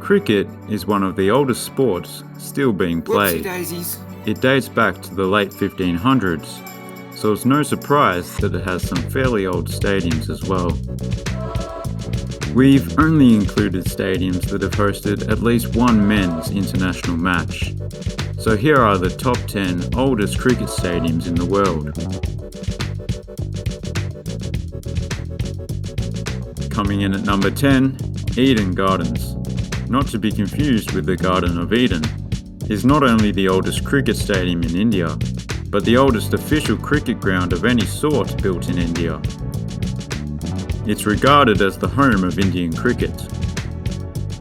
Cricket is one of the oldest sports still being played. Whoopsie-daisies. It dates back to the late 1500s, so it's no surprise that it has some fairly old stadiums as well. We've only included stadiums that have hosted at least one men's international match. So here are the top 10 oldest cricket stadiums in the world. Coming in at number 10, Eden Gardens. Not to be confused with the Garden of Eden, is not only the oldest cricket stadium in India, but the oldest official cricket ground of any sort built in India. It's regarded as the home of Indian cricket.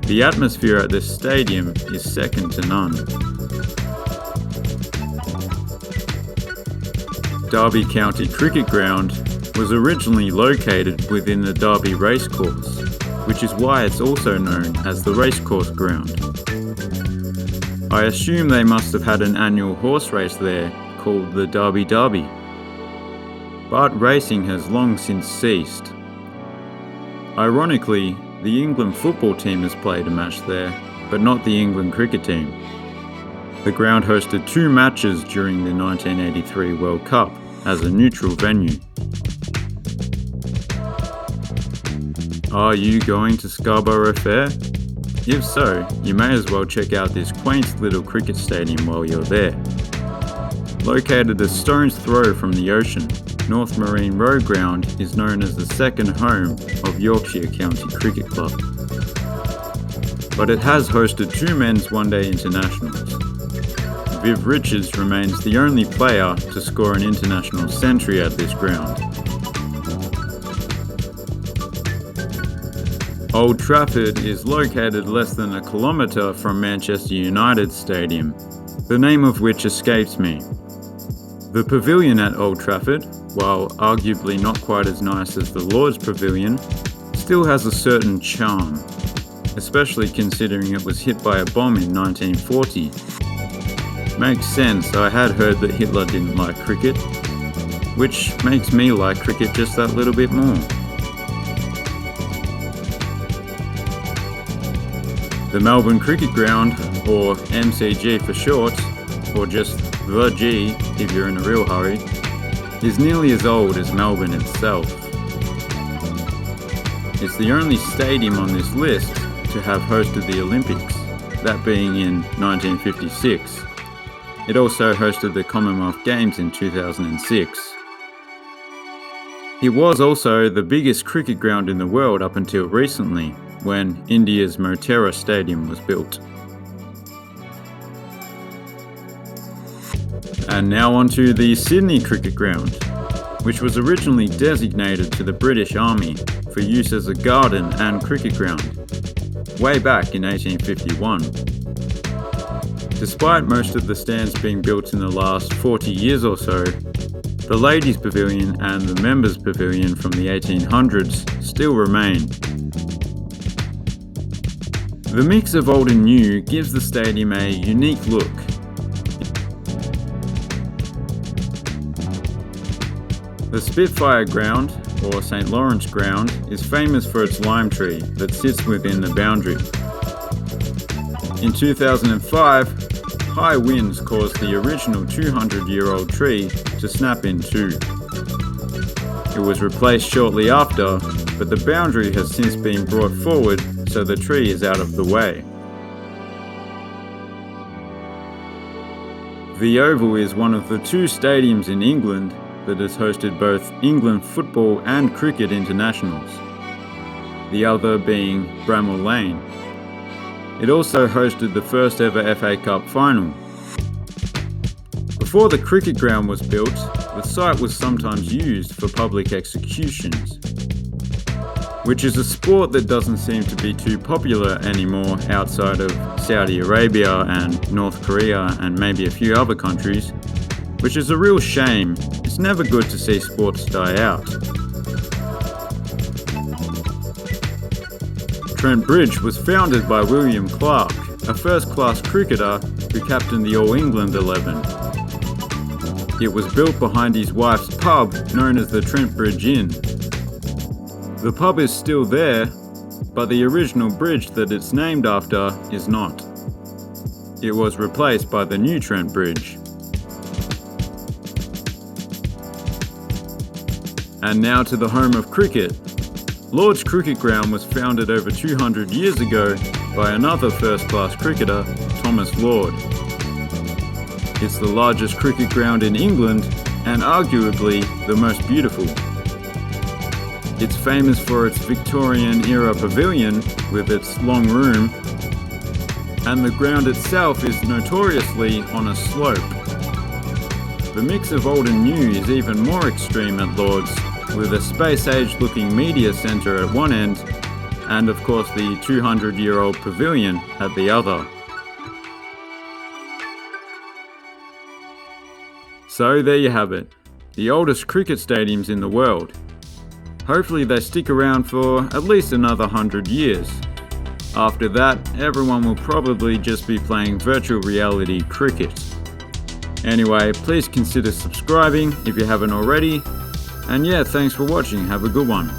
The atmosphere at this stadium is second to none. Derby County Cricket Ground was originally located within the Derby Racecourse, which is why it's also known as the Racecourse Ground. I assume they must have had an annual horse race there called the Derby Derby. But racing has long since ceased. Ironically, the England football team has played a match there, but not the England cricket team. The ground hosted 2 matches during the 1983 World Cup as a neutral venue. Are you going to Scarborough Fair? If so, you may as well check out this quaint little cricket stadium while you're there. Located a stone's throw from the ocean, North Marine Road Ground is known as the second home of Yorkshire County Cricket Club. But it has hosted 2 men's one-day internationals. Viv Richards remains the only player to score an international century at this ground. Old Trafford is located less than a kilometre from Manchester United Stadium, the name of which escapes me. The pavilion at Old Trafford, while arguably not quite as nice as the Lord's Pavilion, still has a certain charm, especially considering it was hit by a bomb in 1940. Makes sense, I had heard that Hitler didn't like cricket, which makes me like cricket just that little bit more. The Melbourne Cricket Ground, or MCG for short, or just the G if you're in a real hurry, is nearly as old as Melbourne itself. It's the only stadium on this list to have hosted the Olympics, that being in 1956. It also hosted the Commonwealth Games in 2006. It was also the biggest cricket ground in the world up until recently, when India's Motera Stadium was built. And now onto the Sydney Cricket Ground, which was originally designated to the British Army for use as a garden and cricket ground, way back in 1851. Despite most of the stands being built in the last 40 years or so, the Ladies' Pavilion and the Members' Pavilion from the 1800s still remain. The mix of old and new gives the stadium a unique look. The Spitfire Ground, or St. Lawrence Ground, is famous for its lime tree that sits within the boundary. In 2005, high winds caused the original 200-year-old tree to snap in 2. It was replaced shortly after, but the boundary has since been brought forward so the tree is out of the way. The Oval is one of the 2 stadiums in England that has hosted both England football and cricket internationals, the other being Bramall Lane. It also hosted the first ever FA Cup final. Before the cricket ground was built, the site was sometimes used for public executions, which is a sport that doesn't seem to be too popular anymore outside of Saudi Arabia and North Korea and maybe a few other countries, which is a real shame. It's never good to see sports die out. Trent Bridge was founded by William Clark, a first-class cricketer who captained the All England 11. It was built behind his wife's pub, known as the Trent Bridge Inn. The pub is still there, but the original bridge that it's named after is not. It was replaced by the New Trent Bridge. And now to the home of cricket. Lord's Cricket Ground was founded over 200 years ago by another first-class cricketer, Thomas Lord. It's the largest cricket ground in England and arguably the most beautiful. It's famous for its Victorian-era pavilion with its long room, and the ground itself is notoriously on a slope. The mix of old and new is even more extreme at Lord's, with a space-age looking media centre at one end, and of course the 200-year-old pavilion at the other. So there you have it, the oldest cricket stadiums in the world. Hopefully they stick around for at least another 100 years. After that, everyone will probably just be playing virtual reality cricket. Anyway, please consider subscribing if you haven't already. And yeah, thanks for watching. Have a good one.